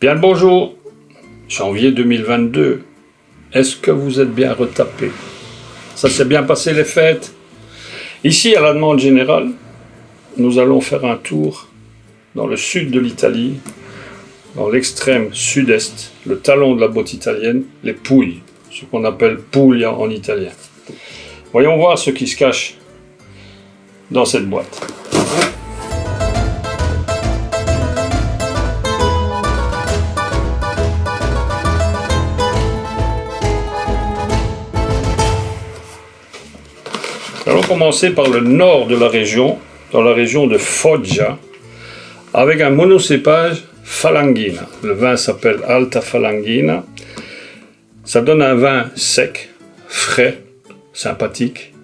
Bien le bonjour, janvier 2022, est-ce que vous êtes bien retapé? Ça s'est bien passé les fêtes? Ici, à la demande générale, nous allons faire un tour dans le sud de l'Italie, dans l'extrême sud-est, le talon de la botte italienne, les Pouilles, ce qu'on appelle Puglia en italien. Voyons voir ce qui se cache dans cette boîte. Allons commencer par le nord de la région, dans la région de Foggia, avec un monocépage Falanghina. Le vin s'appelle Alta Falanghina. Ça donne un vin sec, frais, sympathique,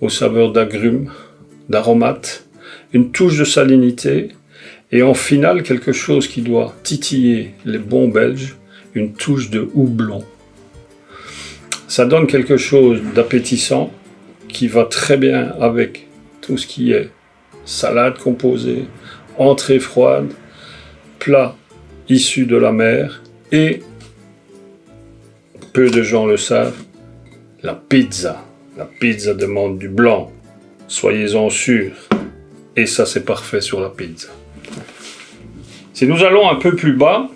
aux saveurs d'agrumes, d'aromates, une touche de salinité et en finale quelque chose qui doit titiller les bons Belges, une touche de houblon. Ça donne quelque chose d'appétissant qui va très bien avec tout ce qui est salade composée, entrée froide, plat issu de la mer et, peu de gens le savent, la pizza. La pizza demande du blanc, soyez-en sûrs, et ça c'est parfait sur la pizza. Si nous allons un peu plus bas,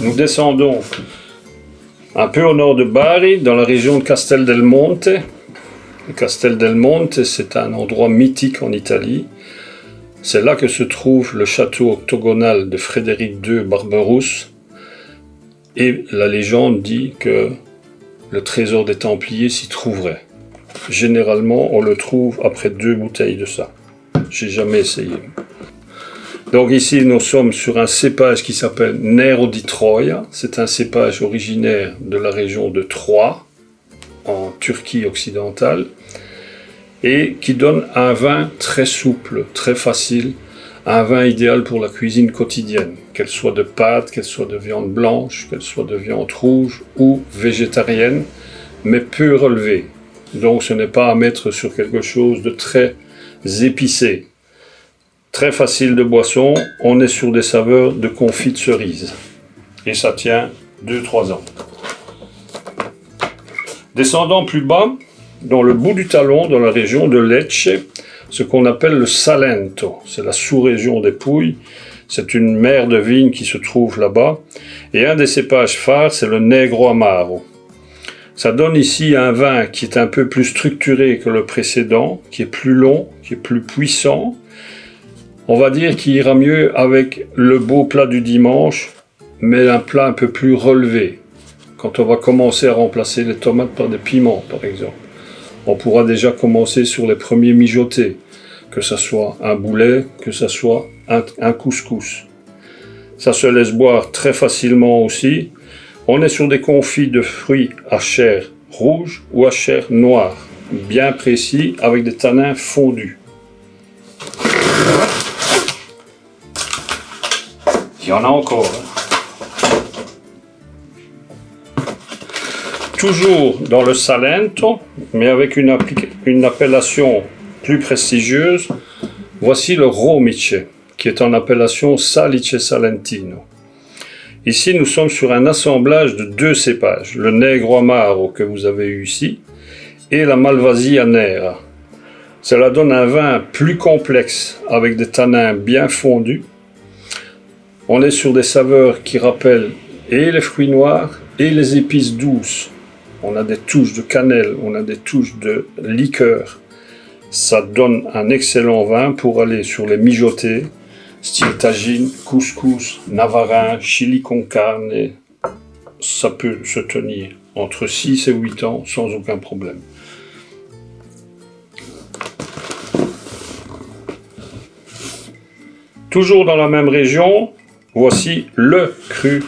nous descendons un peu au nord de Bari, dans la région de Castel del Monte. Le Castel del Monte, c'est un endroit mythique en Italie. C'est là que se trouve le château octogonal de Frédéric II Barberousse. Et la légende dit que le trésor des Templiers s'y trouverait. Généralement, on le trouve après 2 bouteilles de ça. J'ai jamais essayé. Donc ici, nous sommes sur un cépage qui s'appelle Nero di Troia. C'est un cépage originaire de la région de Troie, en Turquie occidentale, et qui donne un vin très souple, très facile, un vin idéal pour la cuisine quotidienne, qu'elle soit de pâte, qu'elle soit de viande blanche, qu'elle soit de viande rouge ou végétarienne, mais peu relevée. Donc ce n'est pas à mettre sur quelque chose de très épicé. Très facile de boisson, on est sur des saveurs de confit de cerise. Et ça tient 2-3 ans. Descendant plus bas, dans le bout du talon, dans la région de Lecce, ce qu'on appelle le Salento. C'est la sous-région des Pouilles. C'est une mer de vigne qui se trouve là-bas. Et un des cépages phares, c'est le Negro Amaro. Ça donne ici un vin qui est un peu plus structuré que le précédent, qui est plus long, qui est plus puissant. On va dire qu'il ira mieux avec le beau plat du dimanche, mais un plat un peu plus relevé. Quand on va commencer à remplacer les tomates par des piments, par exemple. On pourra déjà commencer sur les premiers mijotés, que ce soit un boulet, que ce soit un couscous. Ça se laisse boire très facilement aussi. On est sur des confits de fruits à chair rouge ou à chair noire, bien précis, avec des tanins fondus. Il y en a encore. Toujours dans le Salento, mais avec une appellation plus prestigieuse, voici le Romice, qui est en appellation Salice Salentino. Ici, nous sommes sur un assemblage de 2 cépages, le Negro Amaro que vous avez eu ici, et la Malvasia Nera. Cela donne un vin plus complexe, avec des tanins bien fondus. On est sur des saveurs qui rappellent et les fruits noirs et les épices douces. On a des touches de cannelle, on a des touches de liqueur. Ça donne un excellent vin pour aller sur les mijotés, style tagine, couscous, navarin, chili con carne. Ça peut se tenir entre 6 et 8 ans sans aucun problème. Toujours dans la même région, voici le cru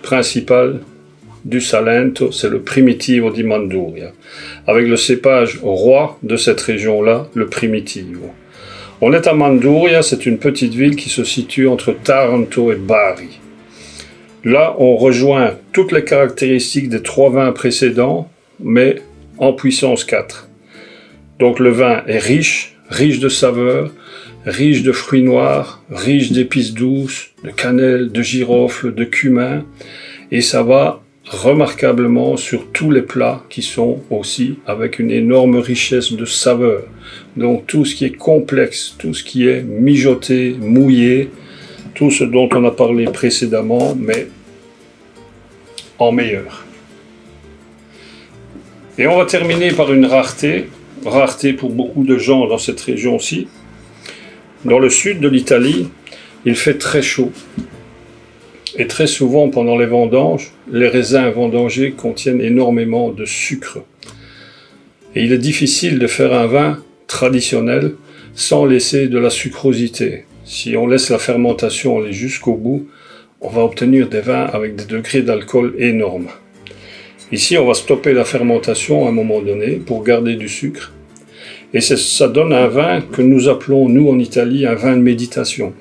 principal du Salento, c'est le Primitivo di Manduria, avec le cépage roi de cette région-là, le Primitivo. On est à Manduria, c'est une petite ville qui se situe entre Taranto et Bari. Là, on rejoint toutes les caractéristiques des 3 vins précédents, mais en puissance 4. Donc le vin est riche de saveurs, riche de fruits noirs, riche d'épices douces, de cannelle, de girofle, de cumin, et ça va remarquablement sur tous les plats qui sont aussi avec une énorme richesse de saveurs. Donc tout ce qui est complexe, tout ce qui est mijoté, mouillé, tout ce dont on a parlé précédemment, mais en meilleur. Et on va terminer par une rareté pour beaucoup de gens dans cette région-ci. Dans le sud de l'Italie, il fait très chaud. Et très souvent, pendant les vendanges, les raisins vendangés contiennent énormément de sucre. Et il est difficile de faire un vin traditionnel sans laisser de la sucrosité. Si on laisse la fermentation aller jusqu'au bout, on va obtenir des vins avec des degrés d'alcool énormes. Ici, on va stopper la fermentation à un moment donné pour garder du sucre. Et ça donne un vin que nous appelons, nous en Italie, un vin de méditation.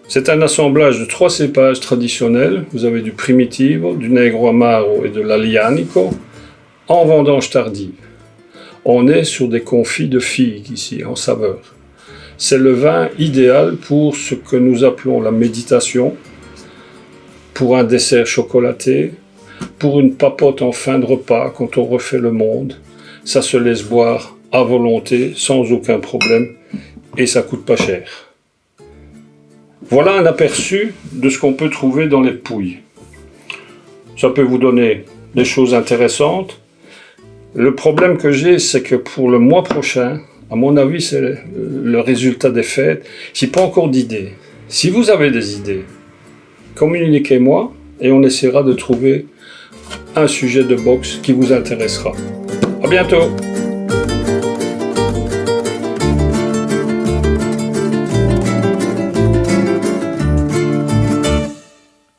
C'est un assemblage de 3 cépages traditionnels. Vous avez du Primitivo, du Negro Amaro et de l'Aglianico en vendange tardive. On est sur des confits de figues ici, en saveur. C'est le vin idéal pour ce que nous appelons la méditation, pour un dessert chocolaté, pour une papote en fin de repas quand on refait le monde. Ça se laisse boire à volonté, sans aucun problème, et ça coûte pas cher. Voilà un aperçu de ce qu'on peut trouver dans les Pouilles. Ça peut vous donner des choses intéressantes. Le problème que j'ai, c'est que pour le mois prochain, à mon avis, c'est le résultat des fêtes. J'ai pas encore d'idées. Si vous avez des idées, communiquez-moi et on essaiera de trouver un sujet de boxe qui vous intéressera. À bientôt!